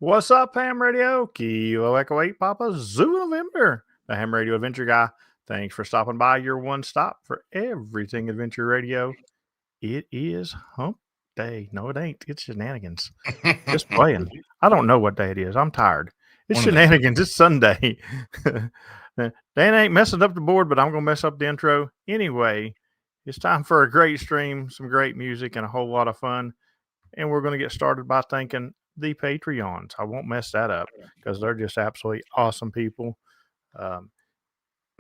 What's up, Ham Radio? Kilo Echo 8 Papa Zoo November, the Ham Radio Adventure Guy. Thanks for stopping by your one stop for everything Adventure Radio. It is Hump Day. No, it ain't. It's Shenanigans. Just playing. I don't know what day it is. I'm tired. It's Shenanigans. It's Sunday. Dan ain't messing up the board, but I'm going to mess up the intro. Anyway, it's time for a great stream, some great music, and a whole lot of fun. And we're going to get started by thanking the Patreons. I won't mess that up because they're just absolutely awesome people.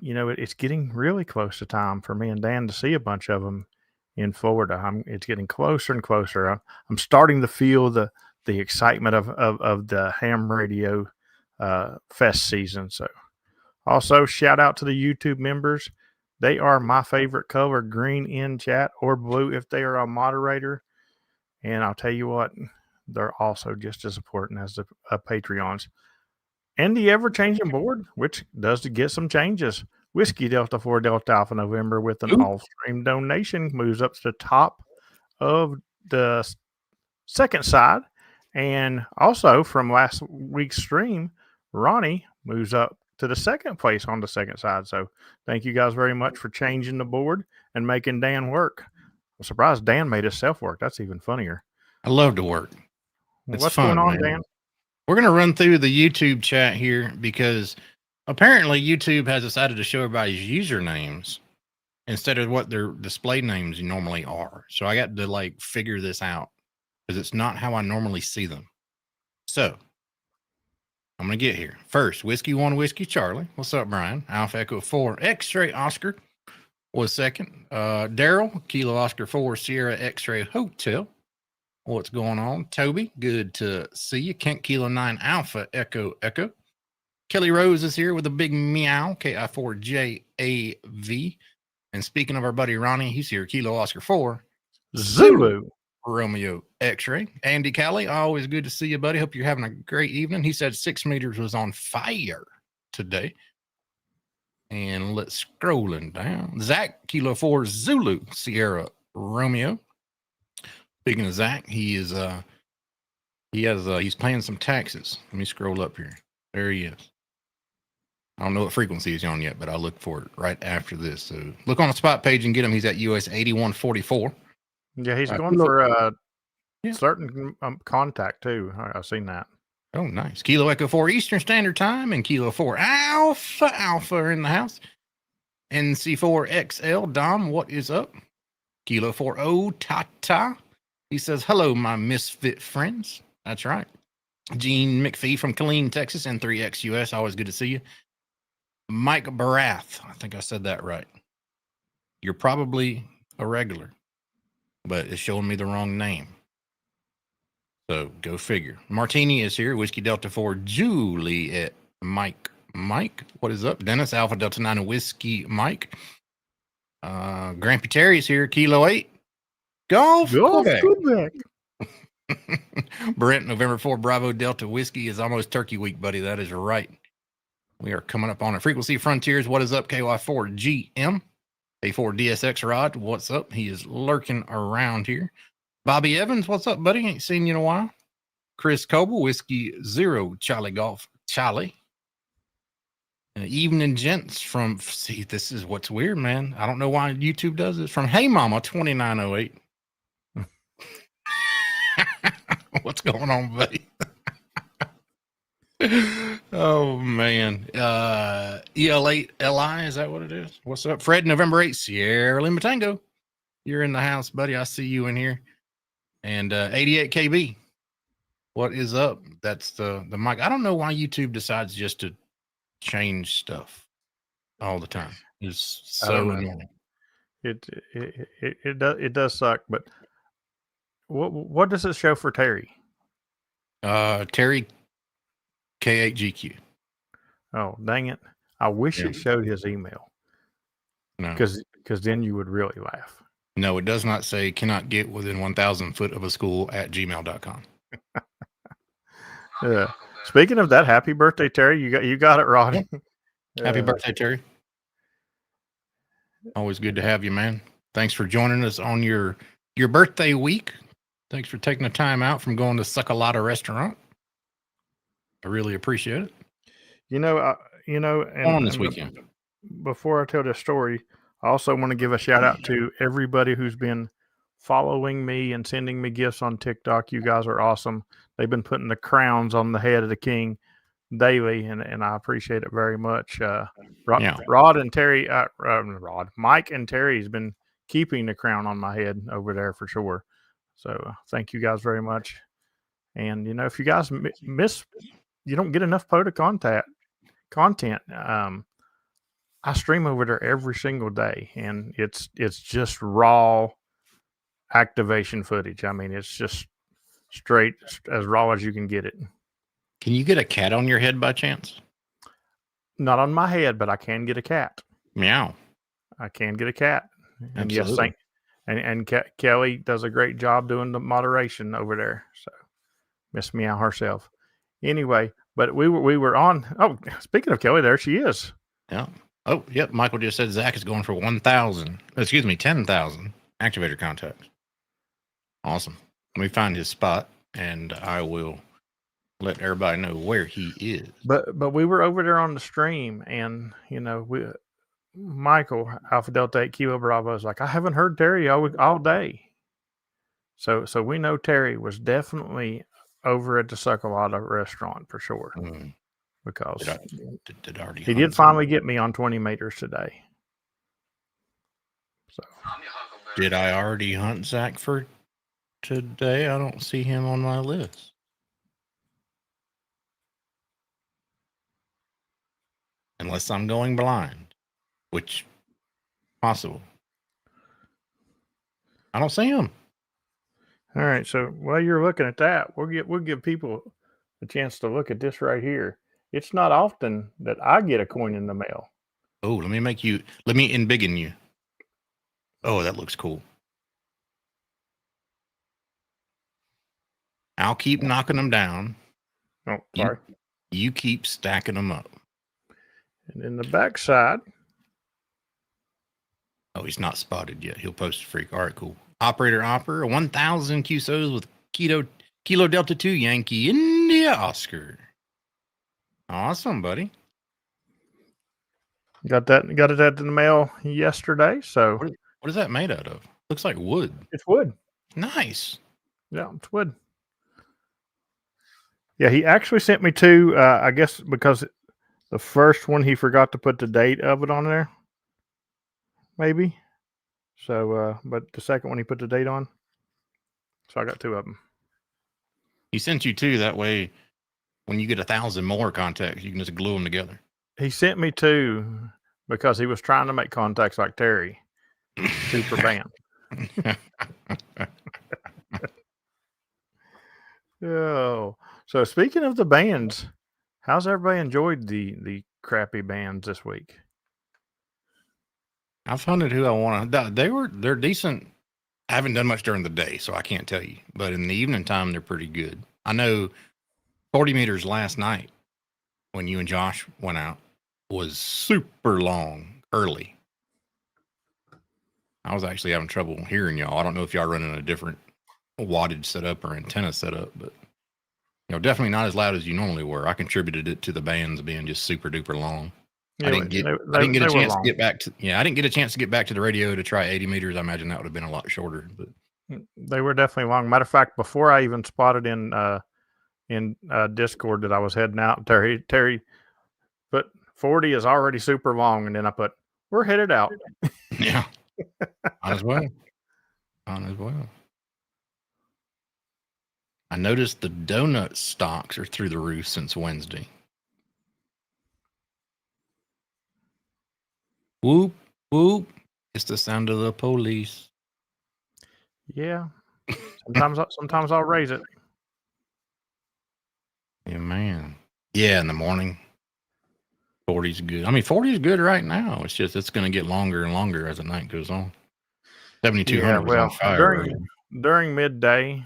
It's getting really close to time for me and Dan to see a bunch of them in Florida. It's getting closer and closer. I'm starting to feel the excitement of the Ham Radio Fest season. So also shout out to the YouTube members. They are my favorite color, green in chat or blue if they are a moderator. And I'll tell you what, they're also just as important as the Patreons. And the ever-changing board, which does get some changes. Whiskey Delta 4 Delta Alpha November with an all-stream donation moves up to the top of the second side. And also from last week's stream, Ronnie moves up to the second place on the second side. So thank you guys very much for changing the board and making Dan work. I'm surprised Dan made himself work. That's even funnier. I love to work. What's fun, going on, man? Dan? We're going to run through the YouTube chat here because apparently YouTube has decided to show everybody's usernames instead of what their display names normally are. So I got to figure this out because it's not how I normally see them. So I'm going to get here. First, Whiskey 1, Whiskey Charlie. What's up, Brian? Alpha Echo 4, X-Ray Oscar was second. Daryl, Kilo Oscar 4, Sierra X-Ray Hotel. What's going on? Toby, good to see you. Kent Kilo 9 Alpha Echo Echo. Kelly Rose is here with a big meow, KI4JAV. And speaking of our buddy Ronnie, he's here, Kilo Oscar 4 Zulu Romeo X-Ray. Andy Callie, always good to see you, buddy. Hope you're having a great evening. He said 6 meters was on fire today. And let's scrolling down. Zach, Kilo 4 Zulu Sierra Romeo. Speaking of Zach, he's paying some taxes. Let me scroll up here. There he is. I don't know what frequency he's on yet, but I'll look for it right after this. So look on the spot page and get him. He's at US 8144. Yeah, he's going for certain contact too. I've seen that. Oh, nice. Kilo Echo 4 Eastern Standard Time and Kilo 4 Alpha are in the house. NC4 XL Dom, what is up? Kilo 4 O Tata. He says, hello, my misfit friends. That's right. Gene McPhee from Killeen, Texas, N3XUS. Always good to see you. Mike Barath. I think I said that right. You're probably a regular, but it's showing me the wrong name. So go figure. Martini is here. Whiskey Delta 4, Juliet Mike. What is up? Dennis, Alpha Delta 9, Whiskey Mike. Grampy Terry's here. Kilo 8. Golf Quebec. Brent, November 4, Bravo Delta Whiskey is almost Turkey Week, buddy. That is right. We are coming up on it. Frequency Frontiers, what is up? KY4 GM. A4 DSX Rod, what's up? He is lurking around here. Bobby Evans, what's up, buddy? Ain't seen you in a while. Chris Coble, Whiskey 0, Charlie Golf, Charlie. Evening Gents from, see, this is what's weird, man. I don't know why YouTube does this. From Hey Mama 2908. What's going on, buddy? Oh, man. EL8LI, is that what it is? What's up? Fred, November 8, Sierra Lima Tango. You're in the house, buddy. I see you in here. And 88KB. What is up? That's the mic. I don't know why YouTube decides just to change stuff all the time. It's so annoying. It does suck, but what does it show for Terry? Terry K8GQ. Oh, dang it. I wish it showed his email. No. Because then you would really laugh. No, it does not say cannot get within 1,000 foot of a school at gmail.com. Yeah. Speaking of that, happy birthday, Terry. You got it, Roddy. Happy birthday, Terry. Always good to have you, man. Thanks for joining us on your birthday week. Thanks for taking the time out from going to Suckalata Restaurant. I really appreciate it. And On this weekend. Before I tell this story, I also want to give a shout out to everybody who's been following me and sending me gifts on TikTok. You guys are awesome. They've been putting the crowns on the head of the king daily, and I appreciate it very much. Rod and Terry, Mike and Terry's been keeping the crown on my head over there for sure. So thank you guys very much. And if you guys miss, you don't get enough POTA content. I stream over there every single day, and it's just raw activation footage. I mean, it's just straight as raw as you can get it. Can you get a cat on your head by chance? Not on my head, but I can get a cat. Meow. I can get a cat. And Absolutely. yes, Kelly does a great job doing the moderation over there. So Miss Meow herself. Anyway, but we were on. Oh, speaking of Kelly, there she is. Yeah. Oh, yep. Michael just said Zach is going for 10,000 activator contacts. Awesome. Let me find his spot, and I will let everybody know where he is. But we were over there on the stream, and Michael Alpha Delta 8 Kilo Bravo is like, I haven't heard Terry all day. So we know Terry was definitely over at the Suckalata restaurant for sure. Because he did finally get me on 20 meters today. So did I already hunt Zach for today? I don't see him on my list. Unless I'm going blind, which possible. I don't see him. All right, so while you're looking at that, we'll give people a chance to look at this right here. It's not often that I get a coin in the mail. Oh, let me embiggen you. Oh, that looks cool. I'll keep knocking them down. Oh, sorry. You keep stacking them up. And in the backside. Oh, he's not spotted yet. He'll post a freak. All right, cool. Operator 1,000 QSOs with Kilo Delta 2 Yankee India Oscar. Awesome, buddy. Got it in the mail yesterday. So what is that made out of? Looks like wood. It's wood. Nice. Yeah, it's wood. Yeah, he actually sent me two. I guess because the first one he forgot to put the date of it on there. Maybe. So, but the second one he put the date on. So I got two of them. He sent you two. That way, when you get 1,000 more contacts, you can just glue them together. He sent me two because he was trying to make contacts like Terry. Two per band. Oh, so speaking of the bands, how's everybody enjoyed the crappy bands this week? I've hunted who I want to. They're decent. I haven't done much during the day, so I can't tell you. But in the evening time, they're pretty good. I know 40 meters last night when you and Josh went out was super long early. I was actually having trouble hearing y'all. I don't know if y'all running a different wattage setup or antenna setup, but definitely not as loud as you normally were. I contributed it to the bands being just super duper long. Yeah, I didn't get a chance to get back to. Yeah, I didn't get a chance to get back to the radio to try 80 meters. I imagine that would have been a lot shorter. But they were definitely long. Matter of fact, before I even spotted in Discord that I was heading out, Terry put 40 is already super long, and then I put we're headed out. Yeah, might as well. I noticed the donut stocks are through the roof since Wednesday. Whoop, whoop. It's the sound of the police. Yeah. Sometimes I'll raise it. Yeah, man. Yeah, in the morning. 40's good. I mean, 40 is good right now. It's just it's going to get longer and longer as the night goes on. 7,200 was on fire. During midday,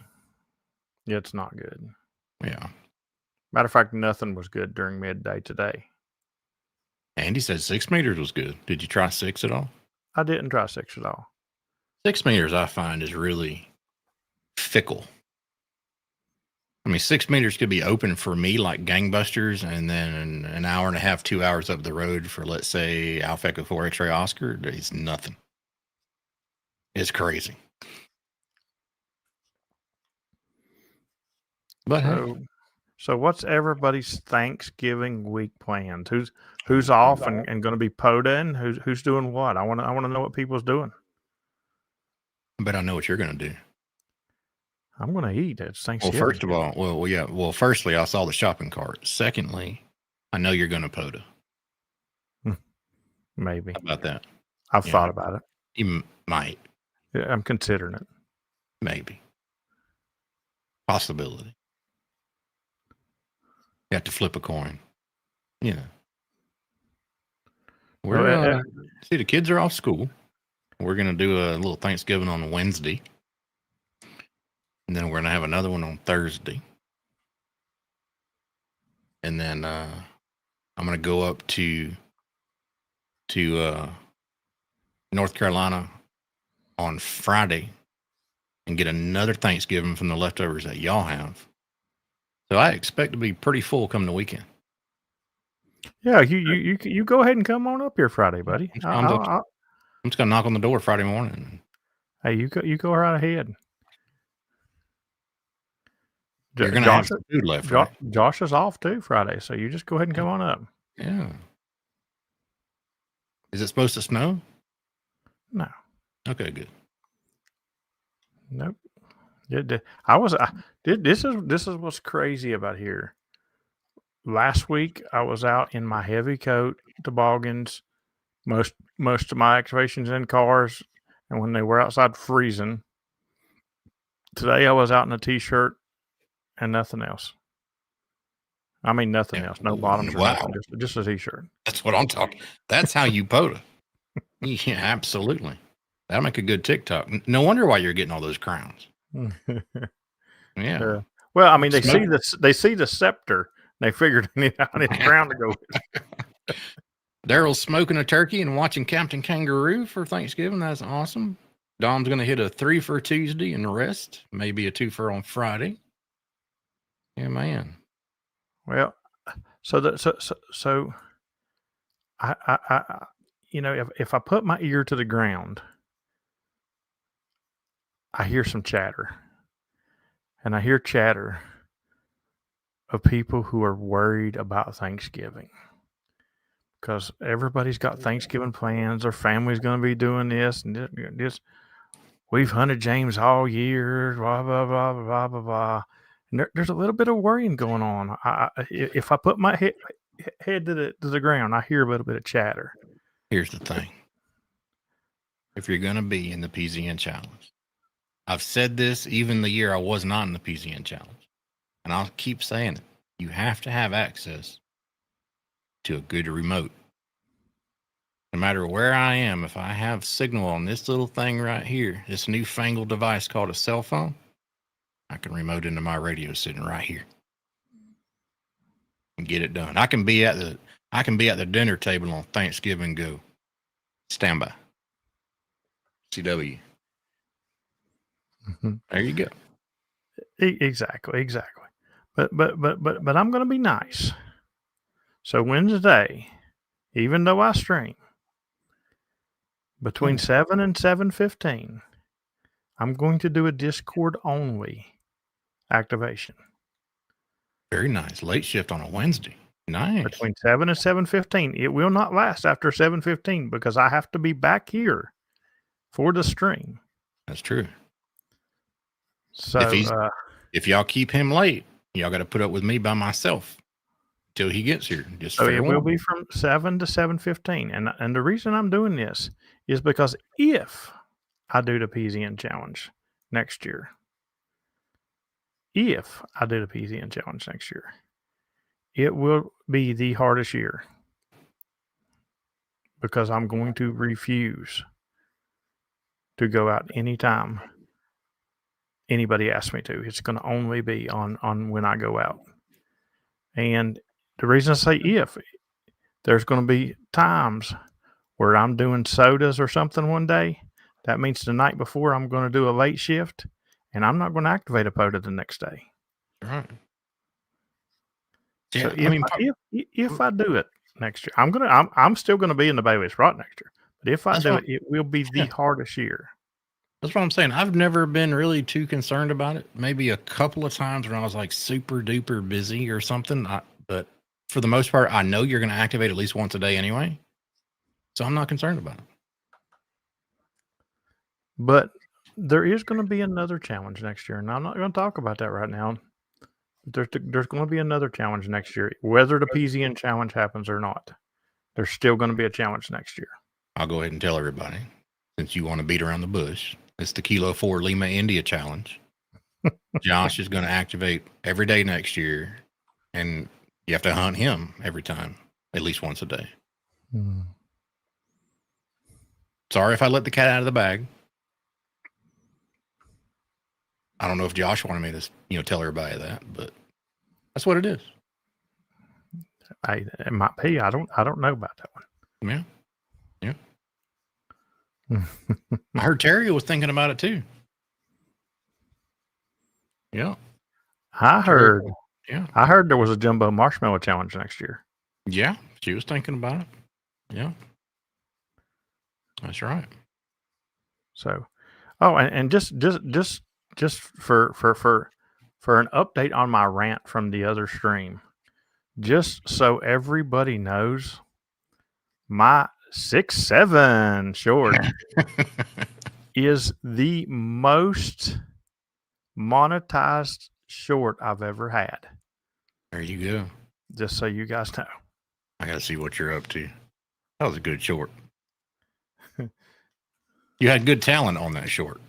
it's not good. Yeah. Matter of fact, nothing was good during midday today. Andy said 6 meters was good. Did you try 6 at all? I didn't try 6 at all. 6 meters, I find, is really fickle. I mean, 6 meters could be open for me like gangbusters, and then an hour and a half, 2 hours up the road for, let's say, Alpha Echo 4 X-Ray Oscar. It's nothing. It's crazy. But so what's everybody's Thanksgiving week plans? Who's off and going to be POTA, and who's doing what? I want to know what people's doing. I know what you're going to do. I'm going to eat. It's Thanksgiving. Well, first of all, yeah. Well, firstly, I saw the shopping cart. Secondly, I know you're going to POTA. Maybe. How about that? I've thought about it. You might. Yeah, I'm considering it. Maybe. Possibility. You have to flip a coin. You know. See, the kids are off school. We're going to do a little Thanksgiving on Wednesday. And then we're going to have another one on Thursday. And then I'm going to go up to North Carolina on Friday and get another Thanksgiving from the leftovers that y'all have. So I expect to be pretty full come the weekend. Yeah, you go ahead and come on up here Friday, buddy. I'm just going to knock on the door Friday morning. Hey, you go right ahead. You're going to have some food left, right? Josh is off too Friday, so you just go ahead and come on up. Yeah. Is it supposed to snow? No. Okay, good. Nope. This is what's crazy about here. Last week I was out in my heavy coat, toboggans, most of my excavations in cars, and when they were outside freezing. Today I was out in a t-shirt and nothing else. I mean nothing else. No bottoms or nothing. Just a t-shirt. That's what I'm talking. That's how you POTA. Yeah, absolutely. That'll make a good TikTok. No wonder why you're getting all those crowns. Yeah. Well, I mean, they see the scepter. They figured I need a crown to go with. Daryl's smoking a turkey and watching Captain Kangaroo for Thanksgiving. That's awesome. Dom's going to hit a 3 for Tuesday and rest. Maybe a 2 for on Friday. Yeah, man. Well, so I you know, if I put my ear to the ground, I hear some chatter. And I hear chatter of people who are worried about Thanksgiving. Because everybody's got Thanksgiving plans. Their family's going to be doing this and this. We've hunted James all year, blah, blah, blah, blah, blah, blah. And there's a little bit of worrying going on. If I put my head to the ground, I hear a little bit of chatter. Here's the thing. If you're going to be in the PZN Challenge, I've said this even the year I was not in the PZN Challenge, and I'll keep saying it. You have to have access to a good remote. No matter where I am, if I have signal on this little thing right here, this newfangled device called a cell phone, I can remote into my radio sitting right here and get it done. I can be at the dinner table on Thanksgiving. Go standby. CW. Mm-hmm. There you go. Exactly. But I'm going to be nice. So Wednesday, even though I stream between 7 and 7:15, I'm going to do a Discord only activation. Very nice. Late shift on a Wednesday. Nice. Between 7 and 7:15. It will not last after 7:15 because I have to be back here for the stream. That's true. So if y'all keep him late, y'all got to put up with me by myself till he gets here. So it will be from 7 to 7:15. And the reason I'm doing this is because if I do the PZN Challenge next year, it will be the hardest year because I'm going to refuse to go out anytime anybody asks me to. It's going to only be on when I go out. And the reason I say if, there's going to be times where I'm doing sodas or something one day. That means the night before I'm going to do a late shift, and I'm not going to activate a POTA the next day. Right. So Yeah. I mean, if I do it next year, I'm still gonna be in the Bailey spot next year. But if I that's do what, it, it will be the yeah, hardest year. that's what I'm saying. I've never been really too concerned about it. Maybe a couple of times when I was like super duper busy or something. But for the most part, I know you're going to activate at least once a day anyway. So I'm not concerned about it. But there is gonna be another challenge next year, and I'm not gonna talk about that right now. There's gonna be another challenge next year, whether the PZN challenge happens or not. There's still gonna be a challenge next year. I'll go ahead and tell everybody, since you want to beat around the bush, it's the Kilo 4 Lima India challenge. Josh is going to activate every day next year, and you have to hunt him every time, at least once a day. Sorry if I let the cat out of the bag. I don't know if Josh wanted me to, tell everybody that, but that's what it is. It might be. I don't know about that one. Yeah. I heard Terry was thinking about it too. Yeah. I heard Yeah. I heard there was a jumbo marshmallow challenge next year. Yeah. She was thinking about it. Yeah. That's right. So, and just for an update on my rant from the other stream, just so everybody knows, my 6'7" short is the most monetized short I've ever had. There you go. Just so you guys know. I got to see what you're up to. That was a good short. You had good talent on that short.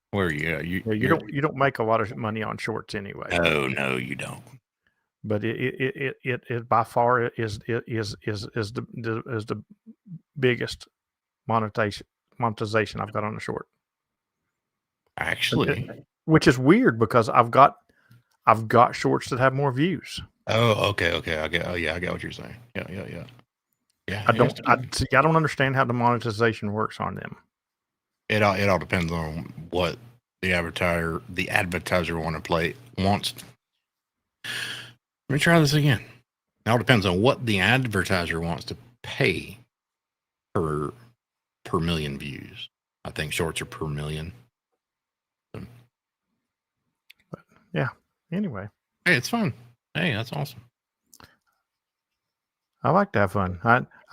Where you don't make a lot of money on shorts anyway. No, you don't. But it by far is the biggest monetization I've got on a short. Actually, which is weird because I've got shorts that have more views. Oh, okay. I get what you're saying. Yeah. I don't understand how the monetization works on them. It all depends on what the advertiser wants. Let me try this again. It all depends on what the advertiser wants to pay per million views. I think shorts are per million. But yeah. Anyway. Hey, it's fun. Hey, that's awesome. I like to have fun.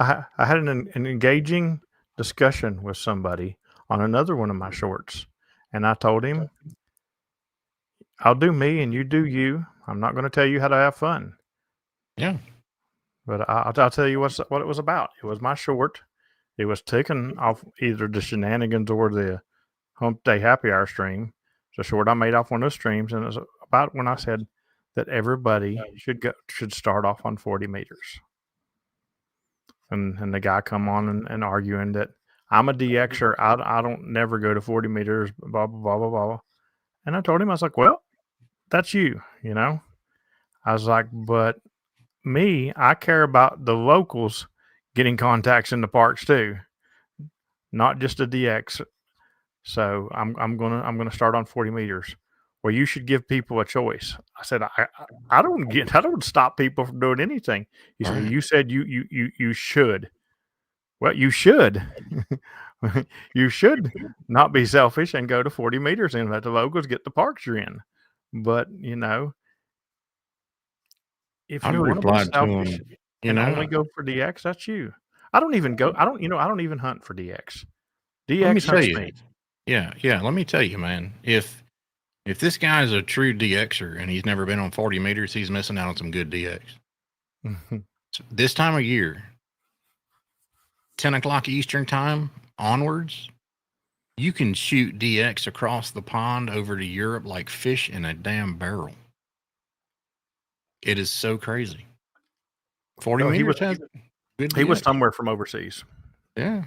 I had an engaging discussion with somebody on another one of my shorts, and I told him, "I'll do me and you do you. I'm not going to tell you how to have fun." Yeah. But I'll tell you what it was about. It was my short. It was taken off either the Shenanigans or the Hump Day Happy Hour stream. It's a short I made off one of those streams, and it was about when I said that everybody should start off on 40 meters. And the guy come on and arguing that I'm a DXer. I don't never go to 40 meters, blah, blah, blah, blah, blah. And I told him, I was like, well, that's you, I was like, but me, I care about the locals getting contacts in the parks too, not just a DX. So I'm gonna start on 40 meters. Well, you should give people a choice. I said, I don't stop people from doing anything. He said, you said you should. Well, you should. You should not be selfish and go to 40 meters and let the locals get the parks you're in. But if you want to be selfish and only go for DX, that's you. I don't even hunt for DX. DX hunts me. Yeah. Let me tell you, man. If this guy is a true DXer and he's never been on 40 meters, he's missing out on some good DX. This time of year, 10 o'clock Eastern time onwards, you can shoot DX across the pond over to Europe like fish in a damn barrel. It is so crazy. 40 meters has good DX. He was somewhere from overseas. Yeah.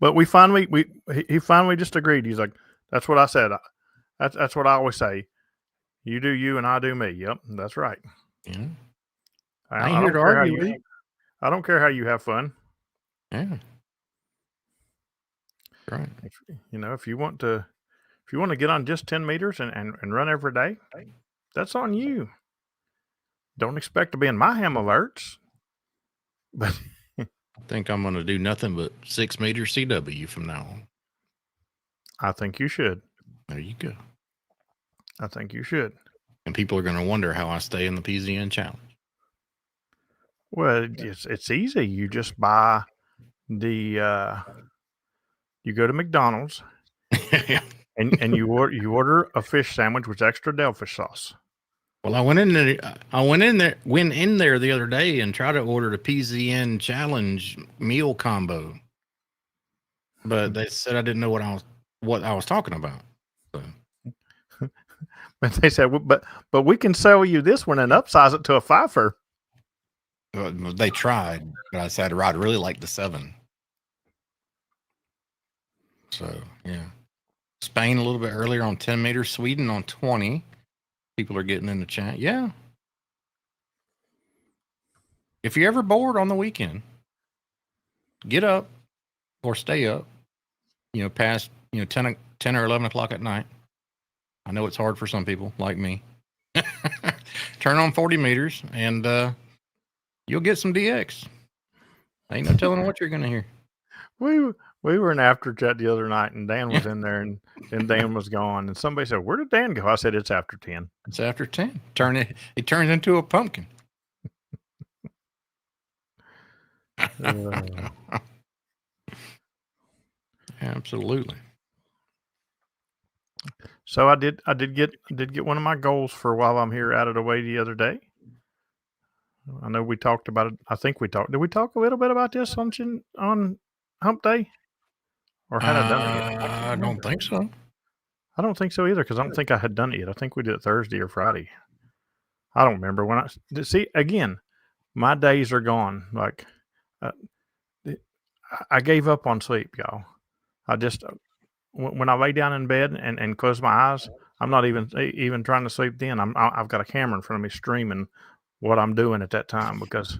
But he finally just agreed. He's like, that's what I said. That's what I always say. You do you and I do me. Yep, that's right. Yeah. I ain't here to argue with you. I don't care how you have fun. Yeah. Right. If you want to If you want to get on just 10 meters and run every day, that's on you. Don't expect to be in my ham alerts. But I think I'm going to do nothing but 6 meter CW from now on. I think you should. There you go. I think you should. And people are going to wonder how I stay in the PZN challenge. Well, it's easy. You just buy the you go to McDonald's and you order a fish sandwich with extra Delfish sauce. Well, I went in there the other day and tried to order the PZN challenge meal combo, but they said I didn't know what I was talking about. So. But they said, but we can sell you this one and upsize it to a fifer. They tried, but I said I'd really like the 7. So yeah, Spain a little bit earlier on 10 meters, Sweden on 20. People are getting in the chat. Yeah. If you're ever bored on the weekend, get up or stay up, past, 10 or 11 o'clock at night. I know it's hard for some people like me. Turn on 40 meters and you'll get some DX. Ain't no telling what you're going to hear. We were in after chat the other night, and Dan was in there, and Dan was gone. And somebody said, "Where did Dan go?" I said, "It's after 10." It's after 10. It turns into a pumpkin. Absolutely. So I did get one of my goals for while I'm here out of the way the other day. I know we talked about it. I think we talked. Did we talk a little bit about this on Hump Day? Or had I done it yet? I don't think so. I don't think so either, because I don't think I had done it yet. I think we did it Thursday or Friday. I don't remember when see again. My days are gone. Like I gave up on sleep, y'all. I just when I lay down in bed and close my eyes, I'm not even trying to sleep. Then I've got a camera in front of me streaming what I'm doing at that time, because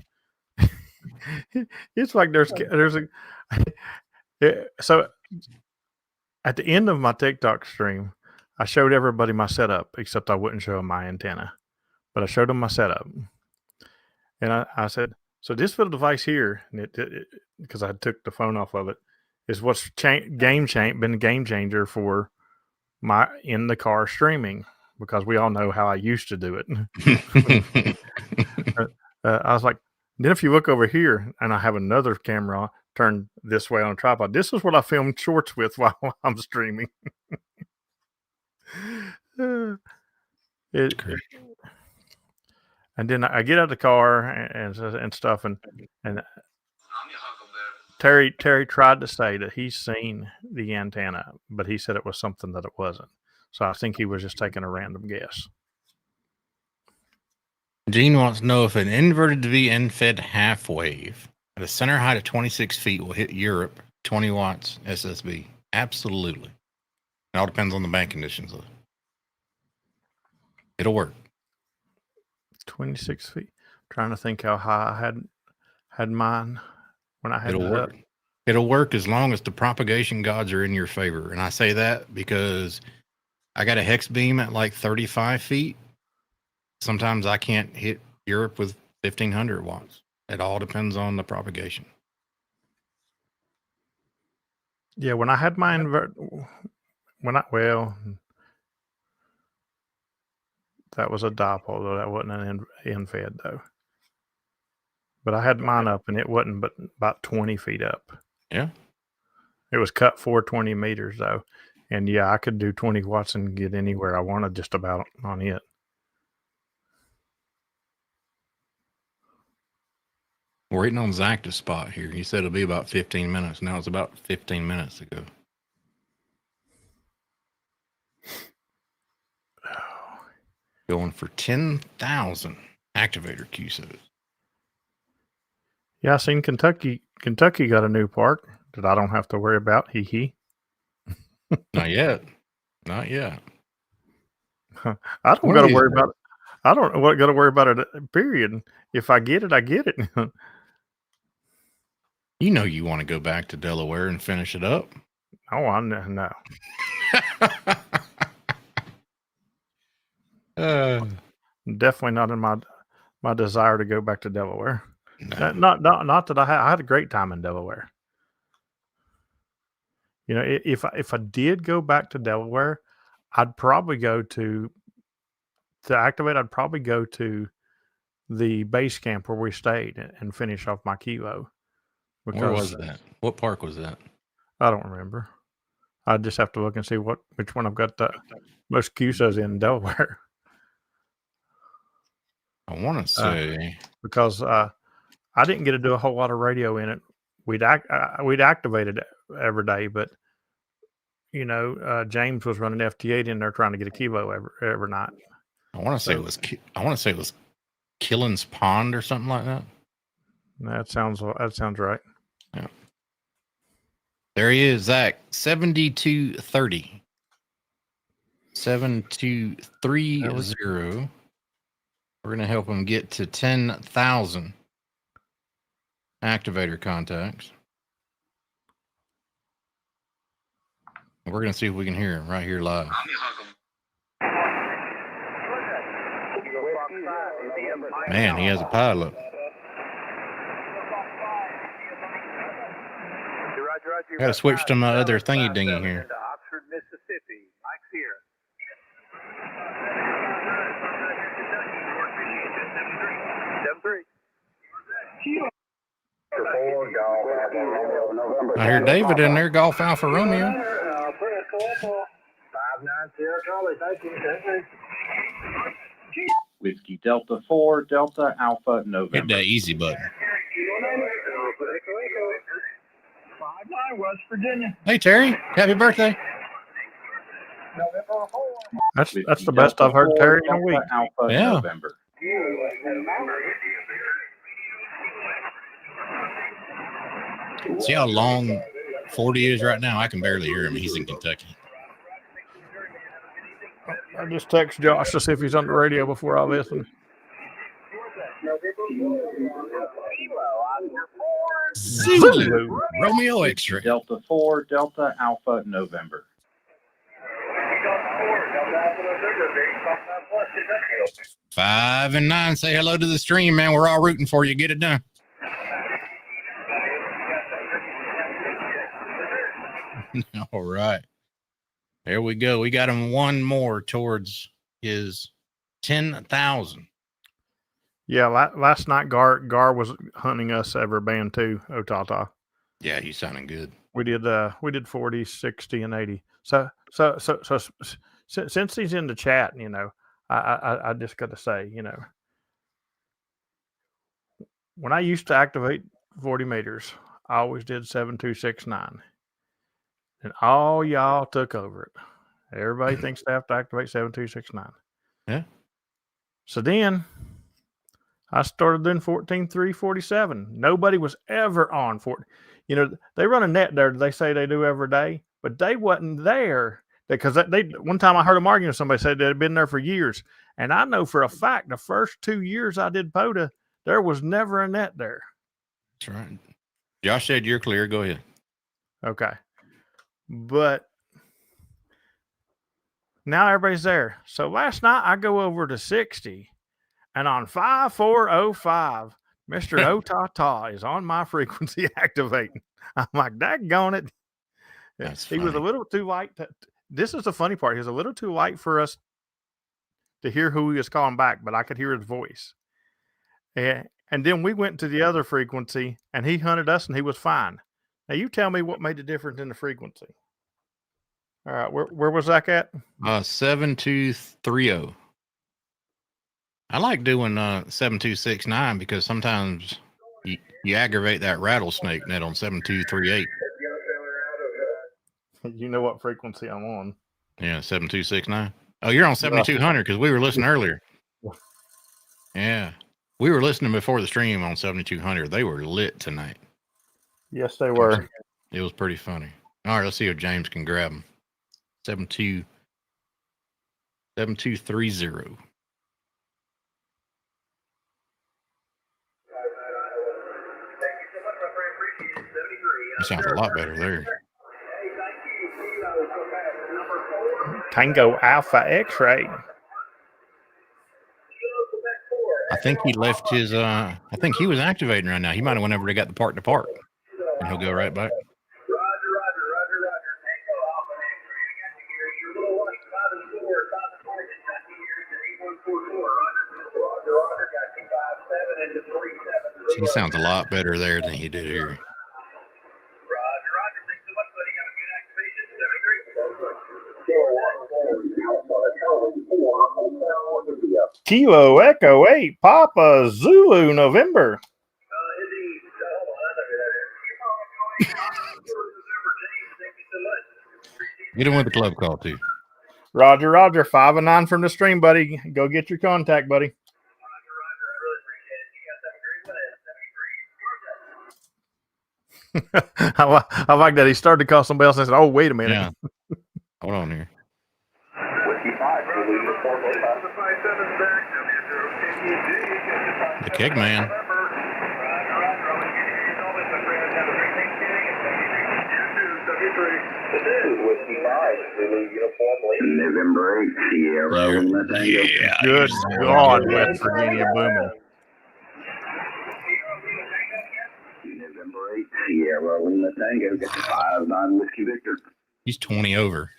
it's like there's a so at the end of my TikTok stream, I showed everybody my setup, except I wouldn't show them my antenna, but I showed them my setup. And I said, so this little device here, and because I took the phone off of it, is what's been a game changer for my in the car streaming, because we all know how I used to do it. I was like, then if you look over here, and I have another camera turned this way on a tripod, this is what I film shorts with while I'm streaming. And then I get out of the car and stuff, and Terry tried to say that he's seen the antenna, but he said it was something that it wasn't. So I think he was just taking a random guess. Gene wants to know if an inverted VN fed half wave at a center height of 26 feet will hit Europe 20 watts SSB. Absolutely. It all depends on the bank conditions, though. It'll work. 26 feet. I'm trying to think how high I had mine when I had it up. It'll work as long as the propagation gods are in your favor. And I say that because I got a hex beam at like 35 feet. Sometimes I can't hit Europe with 1,500 watts. It all depends on the propagation. Yeah, when I had my that was a dipole, though. That wasn't an in-fed, though. But I had mine up, and it wasn't but about 20 feet up. Yeah. It was cut for 20 meters, though. And, yeah, I could do 20 watts and get anywhere I wanted just about on it. We're waiting on Zach to spot here. He said it'll be about 15 minutes. Now it's about 15 minutes ago. Going for 10,000 activator QSOs. Yeah, I seen Kentucky got a new park that I don't have to worry about. Hee. Not yet. Not yet. I don't got to worry about it. I don't got to worry about it, period. If I get it, I get it. You know you want to go back to Delaware and finish it up. Oh, I know. Definitely not in my desire to go back to Delaware. No. Not that I had a great time in Delaware. You know, if I did go back to Delaware, I'd probably go to activate. I'd probably go to the base camp where we stayed and finish off my kilo. Where was that? What park was that? I don't remember. I just have to look and see which one I've got the most QSOs in Delaware. I want to say because I didn't get to do a whole lot of radio in it. We'd activate it every day, but you know, James was running FT8 in there trying to get a kilo every night. I want to say it was Killen's Pond or something like that. That sounds right. Yeah. There he is, Zach. 7230. 7230. We're going to help him get to 10,000 activator contacts. And we're going to see if we can hear him right here live. Man, he has a pilot. Got to switch to my other thingy dingy here. Oxford, Mississippi. Mike's here. I hear David in there, Golf Alpha Romeo. 590 Charlie, thank you. Whiskey Delta 4, Delta Alpha November. Hit that easy button. 59 West Virginia. Hey, Terry. Happy birthday. That's the best I've heard Terry in a week. Alpha Yeah. November. See how long 40 is right now? I can barely hear him. He's in Kentucky. I just text Josh to see if he's on the radio before I listen. Zulu. Romeo X-ray. Delta 4, Delta Alpha November. 5 and 9. Say hello to the stream, man. We're all rooting for you. Get it done. All right. There we go. We got him one more towards his 10,000. Yeah, last night Gar was hunting us every band too, Otata. Yeah, he's sounding good. We did 40, 60, and 80. So since he's in the chat, you know, I just got to say, you know, when I used to activate 40 meters, I always did 7269. And all y'all took over it. Everybody thinks they have to activate 7269. Yeah. So then I started doing 14.347. Nobody was ever on 40. You know, they run a net there. They say they do every day, but they wasn't there because they one time I heard them arguing with somebody said they'd been there for years. And I know for a fact the first 2 years I did POTA, there was never a net there. That's right. Josh said you're clear. Go ahead. Okay. But now everybody's there. So last night I go over to 60 and on 5405, Mr. Otata is on my frequency activating. I'm like, daggone it. He was a little too light. This is the funny part. He was a little too light for us to hear who he was calling back, but I could hear his voice. And then we went to the other frequency and he hunted us and he was fine. Now you tell me what made the difference in the frequency. All right, where was Zach at? 7230. I like doing 7269 because sometimes you aggravate that rattlesnake net on 7238. You know what frequency I'm on. Yeah, 7269. Oh, you're on 7200 because we were listening earlier. Yeah. We were listening before the stream on 7200. They were lit tonight. Yes, they were. It was pretty funny. All right, let's see if James can grab them. 7230. That sounds a lot better there. Tango Alpha X-ray. I think he left his. I think he was activating right now. He might have went over to got the part to park, and he'll go right back. He sounds a lot better there than he did here. Kilo Echo 8, Papa Zulu, November. Get him with the club call too. Roger, 5-9 from the stream, buddy. Go get your contact, buddy. I like that. He started to call somebody else and said, "Oh, wait a minute." Yeah. Hold on here. The keg man. November 8th, Sierra. Yeah. Good God, West Virginia booming. November 8th, Sierra Lima Tango, get 5-9 Whiskey Victor. He's 20 over.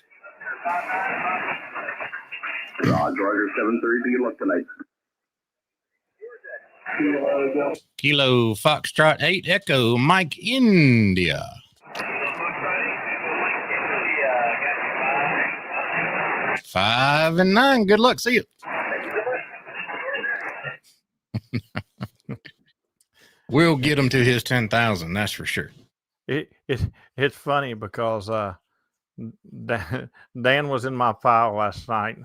Roger 7-3, good luck tonight. Kilo Foxtrot 8 Echo Mike India. Five and 9. Good luck. See you. We'll get him to his 10,000. That's for sure. It's funny because Dan was in my pile last night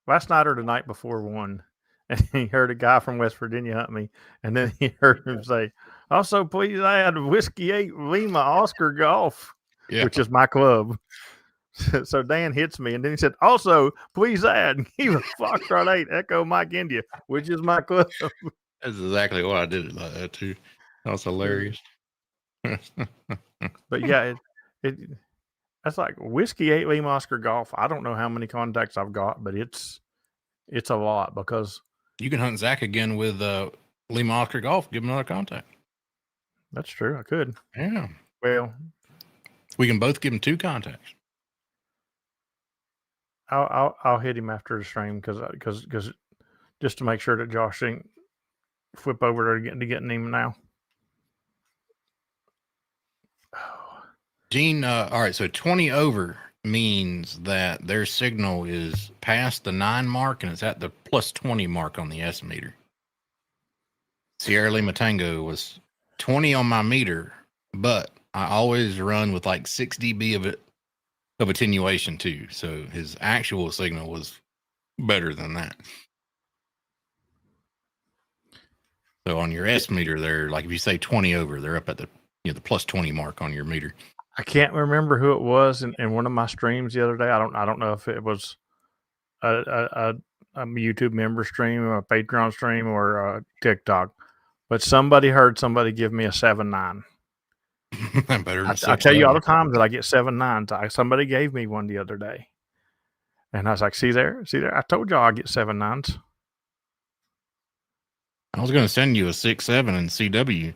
or the night before one, and he heard a guy from West Virginia hunt me, and then he heard him say, "Also, please add Whiskey 8 Lima Oscar Golf," which is my club. So Dan hits me, and then he said, "Also, please add Kilo Foxtrot 8 Echo Mike India," which is my club. That's exactly what I did like that too. That was hilarious. But yeah, that's like Whiskey 8 Lima Oscar Golf. I don't know how many contacts I've got, but it's a lot because you can hunt Zach again with Lima Oscar Golf. Give him another contact. That's true. I could. Yeah. Well, we can both give him 2 contacts. I'll hit him after the stream because just to make sure that Josh didn't flip over to getting him now. Gene, all right, so 20 over means that their signal is past the 9 mark and it's at the plus 20 mark on the S meter. Sierra Lima Tango was 20 on my meter, but I always run with like 6 dB of attenuation too. So his actual signal was better than that. So on your S meter there, like if you say 20 over, they're up at the the plus 20 mark on your meter. I can't remember who it was in one of my streams the other day. I don't know if it was a YouTube member stream or a Patreon stream or a TikTok, but somebody heard somebody give me a 7-9. Better than I tell you all the time that I get 7-9s. Somebody gave me one the other day, and I was like, see there, I told y'all I get 7-9s. I was going to send you a 6-7 in CW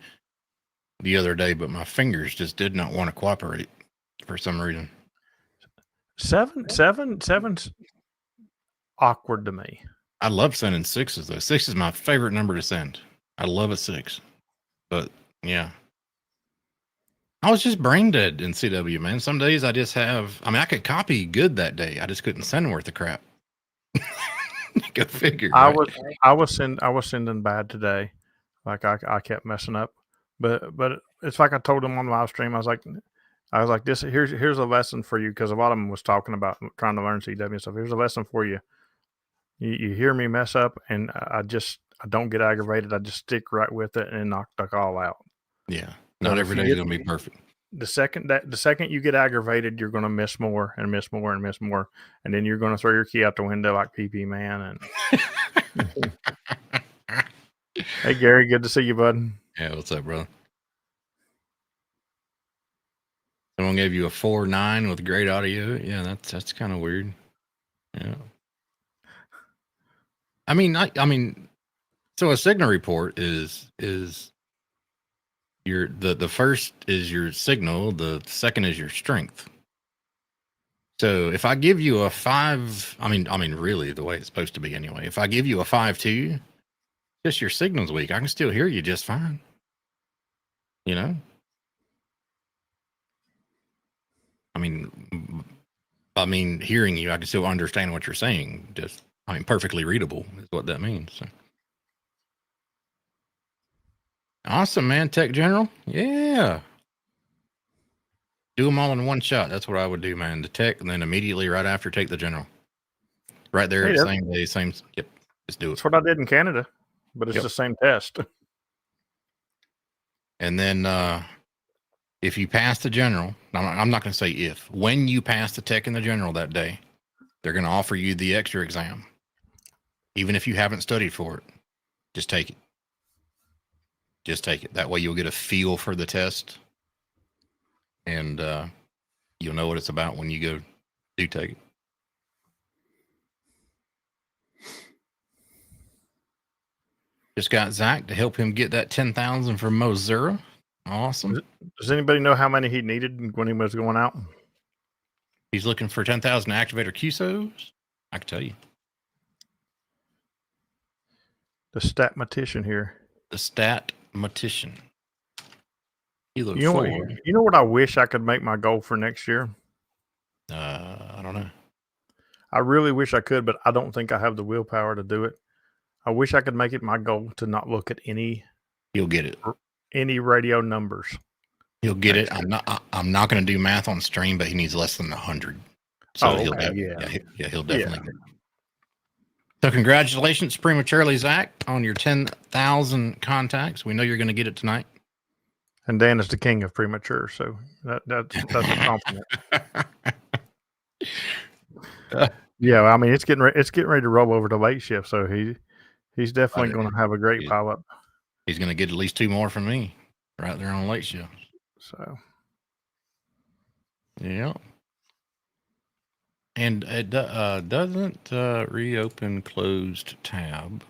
the other day, but my fingers just did not want to cooperate for some reason. 7's awkward to me. I love sending 6s though. 6 is my favorite number to send. I love a 6, but yeah, I was just brain dead in CW, man. Some days I just have. I mean, I could copy good that day. I just couldn't send worth a crap. Go figure. I was sending bad today. Like I kept messing up. But it's like I told them on the live stream. I was like, this here's a lesson for you, because a lot of them was talking about trying to learn CW and stuff. Here's a lesson for you. You hear me mess up, and I don't get aggravated. I just stick right with it and knock the call out. Yeah, not every day is gonna be perfect. The second you get aggravated, you're gonna miss more and miss more and miss more, and then you're gonna throw your key out the window like PP Man. And hey, Gary, good to see you, bud. Yeah, what's up, brother? Someone gave you a 4.9 with great audio. Yeah, that's kind of weird. Yeah. I mean, So a signal report is your the first is your signal, the second is your strength. So if I give you a 5, I mean really the way it's supposed to be anyway. If I give you a 5-2, just your signal's weak. I can still hear you just fine. You know? I mean, hearing you, I can still understand what you're saying. Just, perfectly readable is what that means. So. Awesome, man. Tech General. Yeah. Do them all in one shot. That's what I would do, man. The tech, and then immediately right after, take the general. Right there, Hey, same day, same. Yep. Just do it. That's what I did in Canada, but it's the same test. And then if you pass the general, I'm not going to say if, when you pass the tech and the general that day, they're going to offer you the extra exam. Even if you haven't studied for it, just take it. Just take it. That way you'll get a feel for the test, and you'll know what it's about when you do take it. Just got Zach to help him get that 10,000 from Mozilla. Awesome. Does anybody know how many he needed when he was going out? He's looking for 10,000 activator QSOs. I can tell you. The statmatician here. The statmatician. You know what I wish I could make my goal for next year? I don't know. I really wish I could, but I don't think I have the willpower to do it. I wish I could make it my goal to not look at any. You'll get it. Any radio numbers. He'll get it. I'm not going to do math on stream, but he needs less than 100. So he'll definitely get it. So congratulations prematurely, Zach, on your 10,000 contacts. We know you're going to get it tonight. And Dan is the king of premature, so that's a compliment. Yeah, I mean it's getting ready to roll over to late shift, so he's definitely going to have a great pile up. He's going to get at least 2 more from me right there on late shift. So, yeah. And it doesn't reopen closed tab.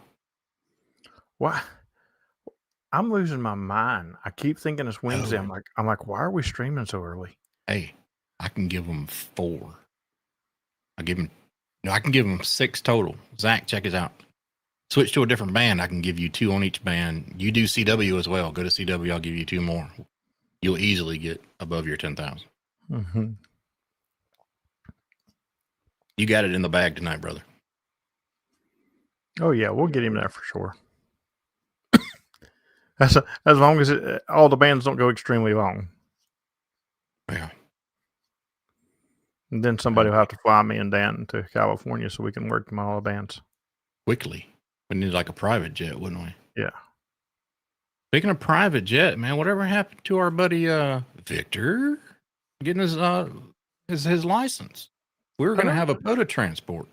Why? I'm losing my mind. I keep thinking it's Wednesday. Oh. I'm like, why are we streaming so early? Hey, I can give them 4. I can give them 6 total. Zach, check it out. Switch to a different band. I can give you 2 on each band. You do CW as well. Go to CW. I'll give you 2 more. You'll easily get above your 10,000. Mm-hmm. You got it in the bag tonight, brother. Oh yeah, we'll get him there for sure. As long as all the bands don't go extremely long. Yeah. And then somebody will have to fly me and Dan to California so we can work them all the bands Quickly. We need like a private jet, wouldn't we? Yeah. Speaking of private jet, man, whatever happened to our buddy Victor getting his license? We were going to have a POTA transport.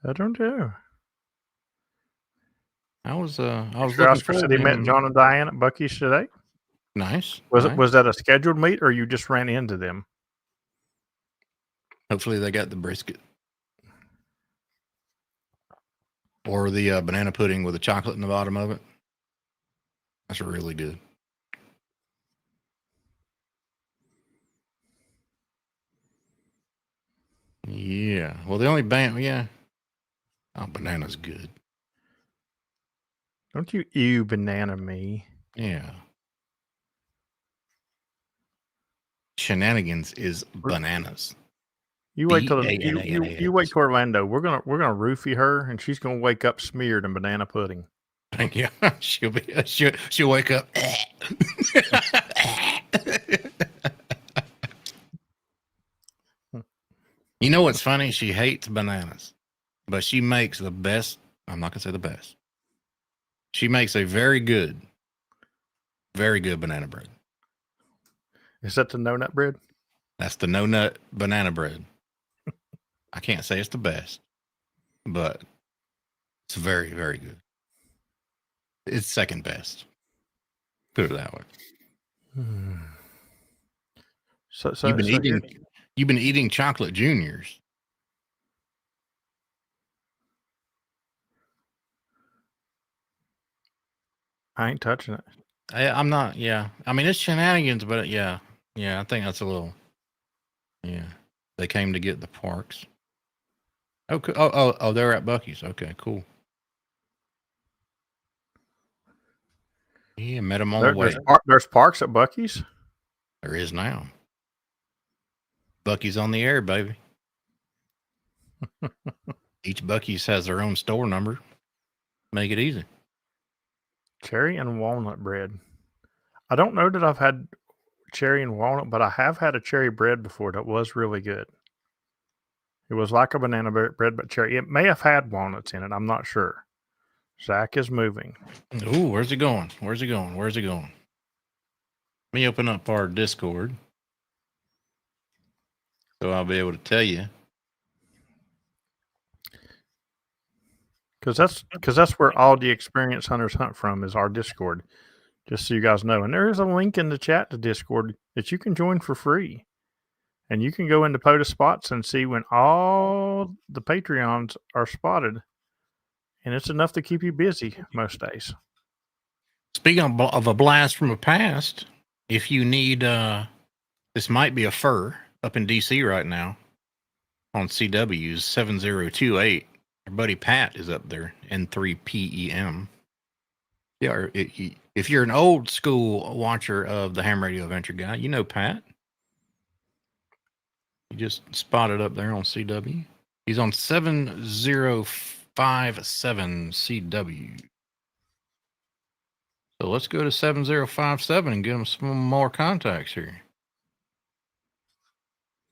I don't know. I was looking Oscar for said he met John and Diane at Buc-ee's today. Nice. Was that a scheduled meet or you just ran into them? Hopefully they got the brisket. Or the banana pudding with the chocolate in the bottom of it. That's really good. Yeah. Well, the only band, yeah. Oh, banana's good. Don't you ew banana me. Yeah. Shenanigans is bananas. You wait till you wait till Orlando. We're gonna roofie her, and she's gonna wake up smeared in banana pudding. Thank you. She'll wake up. You know what's funny? She hates bananas, but she makes the best. I'm not gonna say the best. She makes a very good banana bread. Is that the no nut bread? That's the no nut banana bread. I can't say it's the best, but it's very, very good. It's second best. Put it that way. So you've been eating chocolate juniors. I ain't touching it. I'm not. Yeah, I mean it's shenanigans, but yeah, I think that's a little. Yeah, they came to get the parks. Okay. Oh, they're at Buc-ee's. Okay, cool. Yeah, met them on the way. There's parks at Buc-ee's. There is now. Buc-ee's on the air, baby. Each Buc-ee's has their own store number. Make it easy. Cherry and walnut bread. I don't know that I've had cherry and walnut, but I have had a cherry bread before that was really good. It was like a banana bread, but cherry. It may have had walnuts in it. I'm not sure. Zach is moving. Ooh, where's it going? Where's it going? Where's it going? Let me open up our Discord so I'll be able to tell you. Because that's where all the experienced hunters hunt from is our Discord. Just so you guys know. And there is a link in the chat to Discord that you can join for free. And you can go into POTUS spots and see when all the Patreons are spotted. And it's enough to keep you busy most days. Speaking of a blast from the past, if you need, this might be a fur up in DC right now on CW's 7028. Our buddy Pat is up there, N3PEM. Yeah, if you're an old school watcher of the Ham Radio Adventure Guy, you know Pat. He just spotted up there on CW. He's on 7057 CW. So let's go to 7057 and get him some more contacts here.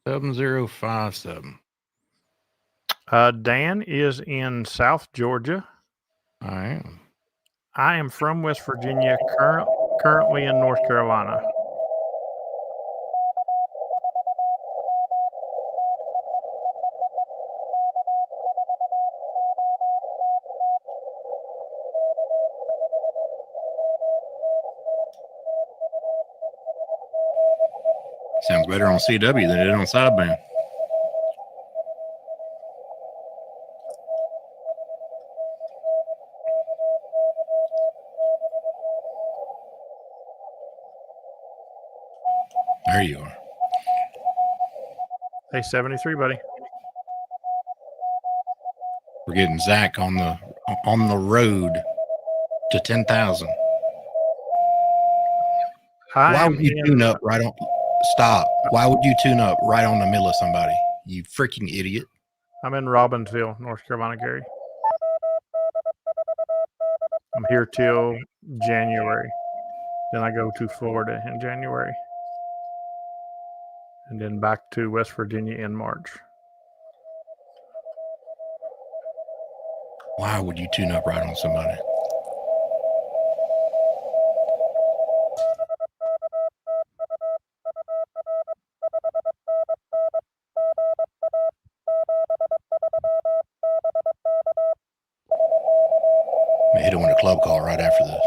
7057. Dan is in South Georgia. I am. I am from West Virginia, currently in North Carolina. Sounds better on CW than it did on sideband. There you are. Hey, 73, buddy. We're getting Zach on the road to 10,000. Why would you tune up right on? Stop. Why would you tune up right on the middle of somebody? You freaking idiot. I'm in Robbinsville, North Carolina, Gary. I'm here till January. Then I go to Florida in January. And then back to West Virginia in March. Why would you tune up right on somebody? I'm gonna hit him with a club call right after this.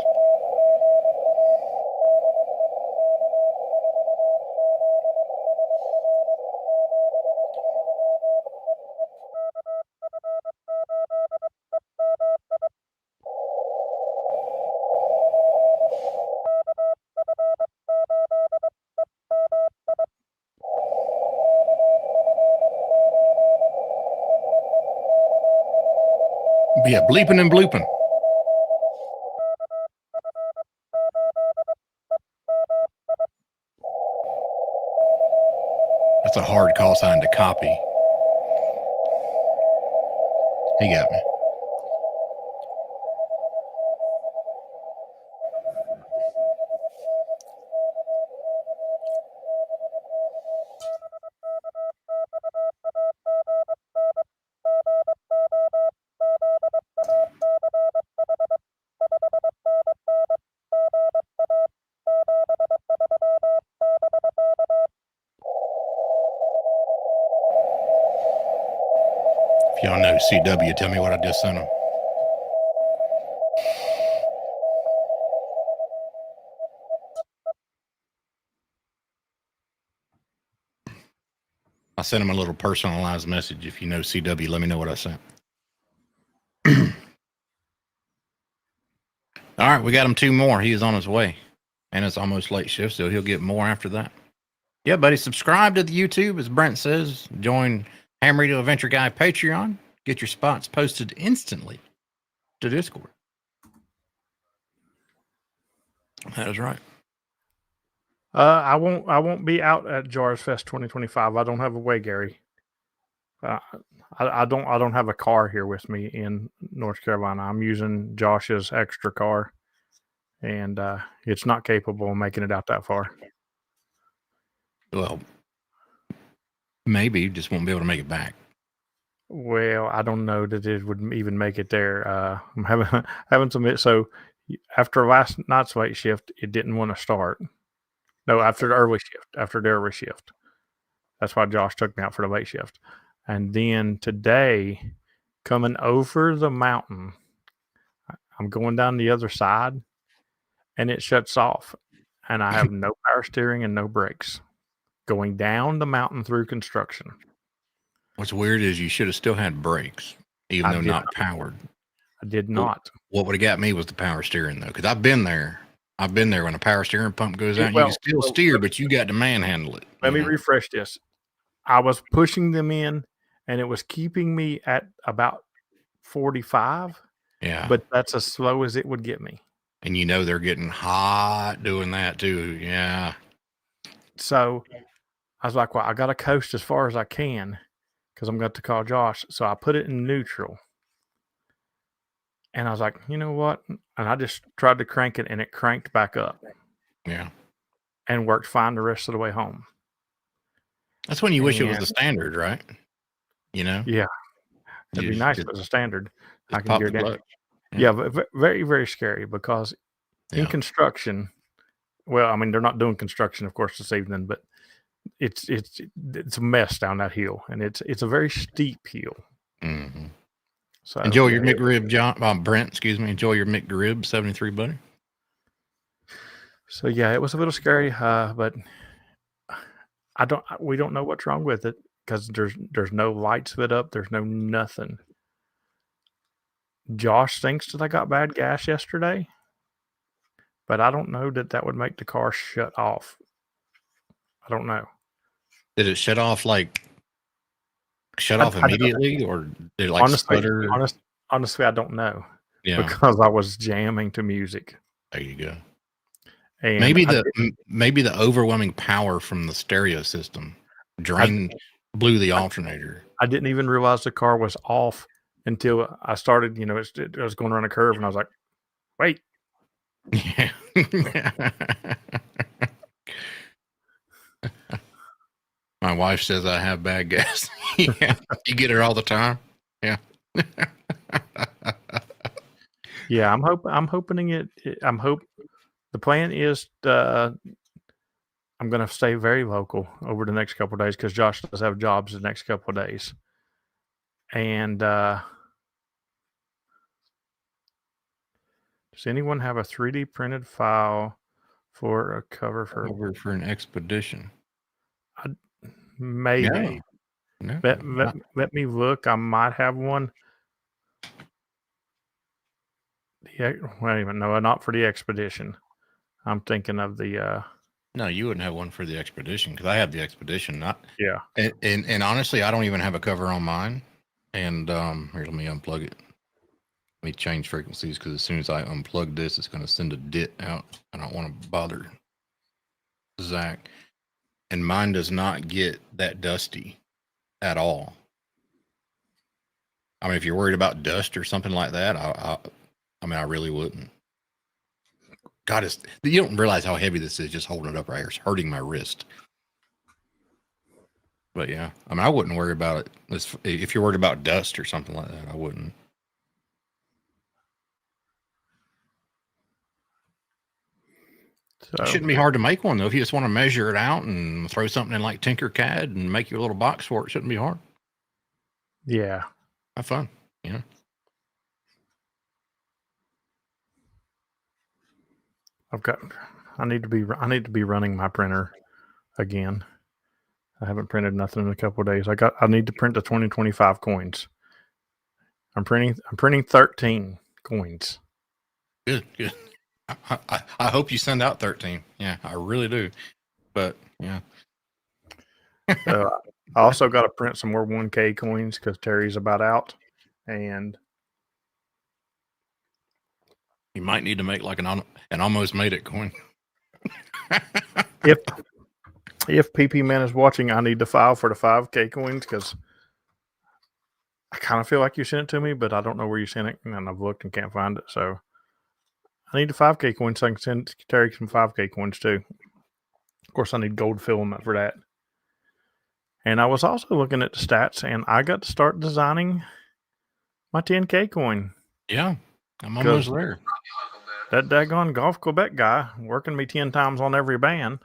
Be a bleeping and blooping. That's a hard call sign to copy. He got me. If y'all know CW, tell me what I just sent him. I sent him a little personalized message. If you know CW, let me know what I sent. All right, we got him 2 more. He is on his way, and it's almost late shift, so he'll get more after that. Yeah, buddy, subscribe to the YouTube, as Brent says. Join Ham Radio Adventure Guy Patreon. Get your spots posted instantly to Discord. That is right. I won't be out at Jars Fest 2025. I don't have a way, Gary. I don't have a car here with me in North Carolina. I'm using Josh's extra car, and it's not capable of making it out that far. Well, maybe you just won't be able to make it back. Well, I don't know that it would even make it there. I'm having some. So after last night's late shift, it didn't want to start. No, after the early shift. That's why Josh took me out for the late shift. And then today, coming over the mountain, I'm going down the other side, and it shuts off. And I have no power steering and no brakes. Going down the mountain through construction. What's weird is you should have still had brakes, even though not powered. I did not. What would have got me was the power steering, though, because I've been there. I've been there when a power steering pump goes out. You can still steer, but you got to manhandle it. Let me refresh this. I was pushing them in, and it was keeping me at about 45. Yeah. But that's as slow as it would get me. And you know they're getting hot doing that, too. Yeah. So I was like, well, I got to coast as far as I can because I'm going to call Josh. So I put it in neutral. And I was like, you know what? And I just tried to crank it, and it cranked back up. Yeah. And worked fine the rest of the way home. That's when you wish it was the standard, right? You know? Yeah. It'd be nice if it was a standard. I can gear down. Yeah, but very, very scary because in construction, well, I mean, they're not doing construction, of course, this evening, but it's a mess down that hill, and it's a very steep hill. Mm-hmm. So enjoy your McRib, Brent. Excuse me. Enjoy your McRib 73, buddy. So yeah, it was a little scary, but we don't know what's wrong with it because there's no lights lit up. There's no nothing. Josh thinks that I got bad gas yesterday, but I don't know that would make the car shut off. I don't know. Did it shut off immediately, or did it stutter? Honestly, I don't know. Yeah, because I was jamming to music. There you go. And maybe the overwhelming power from the stereo system blew the alternator. I didn't even realize the car was off until I started. It was going around a curve, and I was like, "Wait." Yeah. My wife says I have bad gas. Yeah, you get her all the time. Yeah. Yeah, I'm hoping it. The plan is I'm going to stay very local over the next couple of days because Josh does have jobs the next couple of days, and does anyone have a 3D printed file for a cover for an expedition? Maybe. No, let me look. I might have one. Yeah, wait a minute. No, not for the expedition. I'm thinking of the. No, you wouldn't have one for the expedition because I have the expedition. Yeah. And honestly, I don't even have a cover on mine. And here, let me unplug it. Let me change frequencies because as soon as I unplug this, it's going to send a DIT out. I don't want to bother Zach. And mine does not get that dusty at all. I mean, if you're worried about dust or something like that, I really wouldn't. God, you don't realize how heavy this is just holding it up right here. It's hurting my wrist. But yeah, I mean, I wouldn't worry about it. If you're worried about dust or something like that, I wouldn't. So, it shouldn't be hard to make one, though. If you just want to measure it out and throw something in like Tinkercad and make your little box for it, shouldn't be hard. Yeah. Have fun, I need to be running my printer again. I haven't printed nothing in a couple of days. I need to print the 2025 coins. I'm printing 13 coins. Good, good. I hope you send out 13. Yeah, I really do. But yeah. So I also got to print some more 1K coins because Terry's about out, and You might need to make like an almost made it coin. if PP Man is watching, I need to file for the 5K coins because I kind of feel like you sent it to me, but I don't know where you sent it, and I've looked and can't find it. So I need the 5K coins so I can send Terry some 5K coins too. Of course, I need gold filament for that. And I was also looking at the stats, and I got to start designing my 10K coin. Yeah, I'm almost there. That daggone Golf Quebec guy working me 10 times on every band.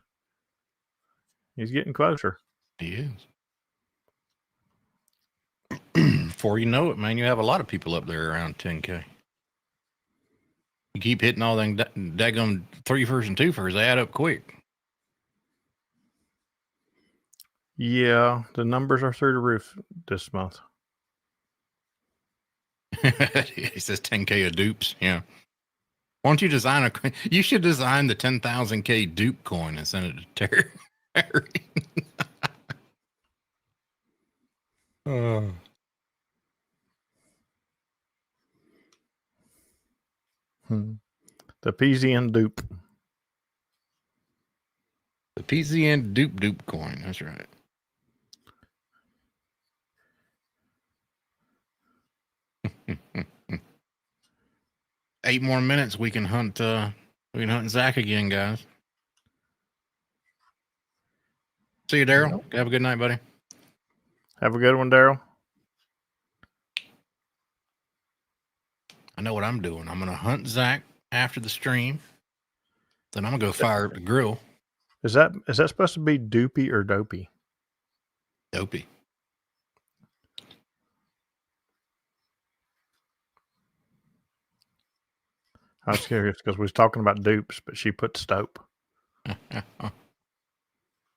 He's getting closer. He is. Before you know it, man, you have a lot of people up there around 10K. You keep hitting all them daggone 3-fers and 2-fers, they add up quick. Yeah, the numbers are through the roof this month. He says 10K of dupes. Yeah. Why don't you design you should design the 10,000K dupe coin and send it to Terry. The PZN dupe. The PZN dupe coin. That's right. Eight more minutes. We can hunt Zach again, guys. See you, Daryl. Have a good night, buddy. Have a good one, Daryl. I know what I'm doing. I'm going to hunt Zach after the stream. Then I'm going to go fire up the grill. Is that supposed to be doopy or dopey? Dopey. I was curious because we was talking about dupes, but she put stope.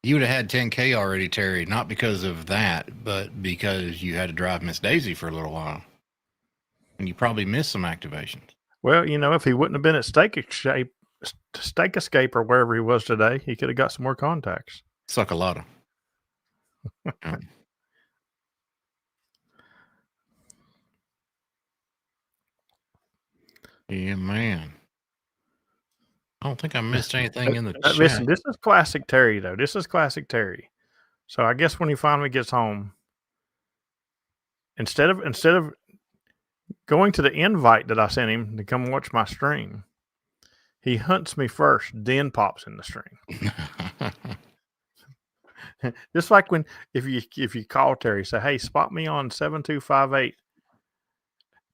You would have had 10K already, Terry, not because of that, but because you had to drive Miss Daisy for a little while. And you probably missed some activations. Well, if he wouldn't have been at Steak Escape or wherever he was today, he could have got some more contacts. Suck a lot of. Yeah, man. I don't think I missed anything in the chat. Listen, this is classic Terry, though. This is classic Terry. So I guess when he finally gets home, instead of going to the invite that I sent him to come watch my stream, he hunts me first, then pops in the stream. Just like if you call Terry, say, "Hey, spot me on 7258."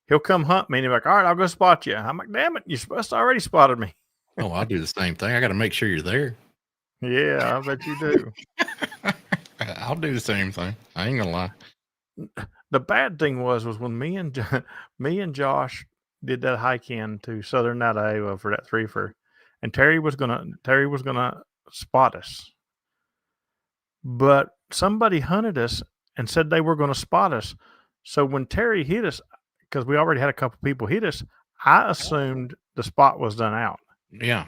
He'll come hunt me and he'll be like, "All right, I'll go spot you." I'm like, "Damn it, you're supposed to already spotted me." Oh, I'll do the same thing. I got to make sure you're there. Yeah, I bet you do. I'll do the same thing. I ain't gonna lie. The bad thing was when me and Josh did that hike in to Southern Iowa for that 3-fer, and Terry was gonna spot us, but somebody hunted us and said they were going to spot us. So when Terry hit us, because we already had a couple people hit us, I assumed the spot was done out. Yeah.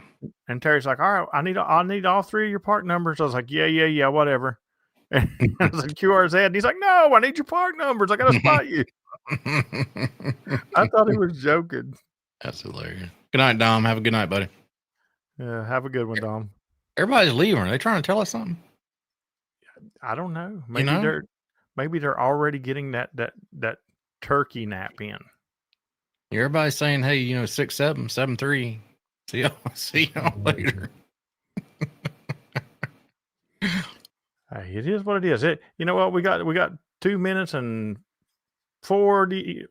And Terry's like, "All right, I need all 3 of your part numbers." I was like, yeah, whatever. And I was like, QRZ. And he's like, "No, I need your part numbers. I got to spot you." I thought he was joking. That's hilarious. Good night, Dom. Have a good night, buddy. Yeah, have a good one, Dom. Everybody's leaving. Are they trying to tell us something? I don't know. Maybe they're already getting that turkey nap in. Everybody's saying, "Hey, 6-7, 7-3. See y'all later." Hey, it is what it is. You know what? We got 2 minutes and 30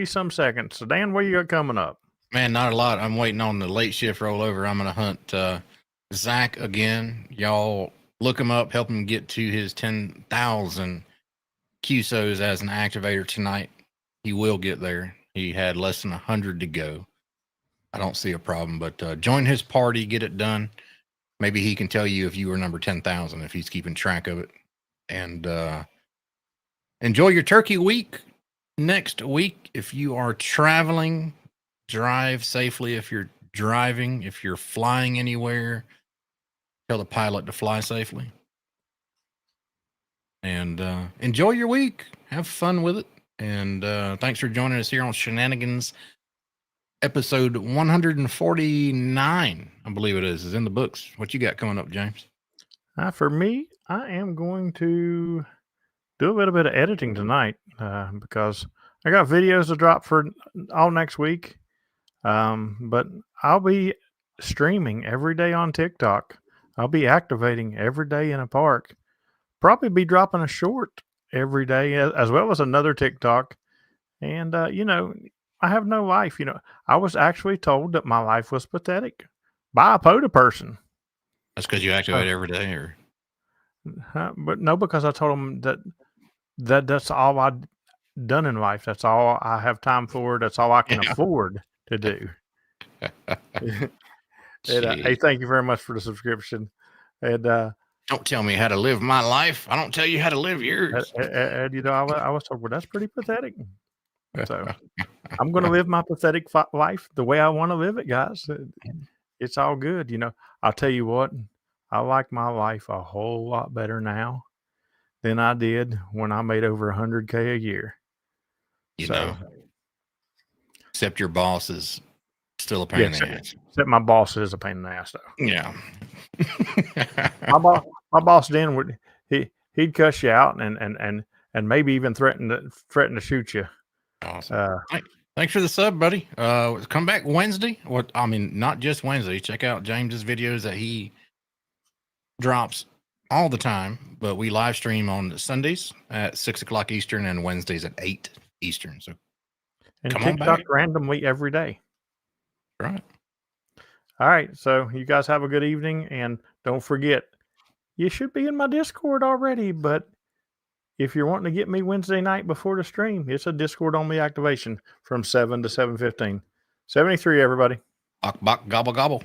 some seconds. So Dan, what you got coming up? Man, not a lot. I'm waiting on the late shift rollover. I'm gonna hunt Zach again. Y'all look him up, help him get to his 10,000 QSOs as an activator tonight. He will get there. He had less than 100 to go. I don't see a problem, but join his party, get it done. Maybe he can tell you if you were number 10,000, if he's keeping track of it. And enjoy your turkey week next week. If you are traveling, drive safely if you're driving. If you're flying anywhere, tell the pilot to fly safely. And enjoy your week. Have fun with it. And thanks for joining us here on Shenanigans. Episode 149, I believe it is in the books. What you got coming up, James? For me, I am going to do a little bit of editing tonight because I got videos to drop for all next week. But I'll be streaming every day on TikTok. I'll be activating every day in a park. Probably be dropping a short every day as well as another TikTok. And, I have no life. I was actually told that my life was pathetic by a POTA person. That's because you activate every day, or? But no, because I told them that's all I've done in life. That's all I have time for. That's all I can afford to do. And, hey, thank you very much for the subscription. And don't tell me how to live my life. I don't tell you how to live yours. And I was told, well, that's pretty pathetic. So I'm going to live my pathetic life the way I want to live it, guys. It's all good. I'll tell you what, I like my life a whole lot better now than I did when I made over 100K a year. Except your boss is still a pain in the ass. Except my boss is a pain in the ass, though. Yeah. my boss then he'd cuss you out and maybe even threaten to shoot you. Awesome. Thanks for the sub, buddy. Come back Wednesday. Not just Wednesday. Check out James's videos that he drops all the time, but we live stream on Sundays at 6:00 Eastern and Wednesdays at 8 Eastern. So and come TikTok on back randomly every day. Right. All right. So you guys have a good evening, and don't forget, you should be in my Discord already, but if you're wanting to get me Wednesday night before the stream, it's a Discord only activation from 7 to 7:15. 73, everybody. Bok, bok, gobble, gobble.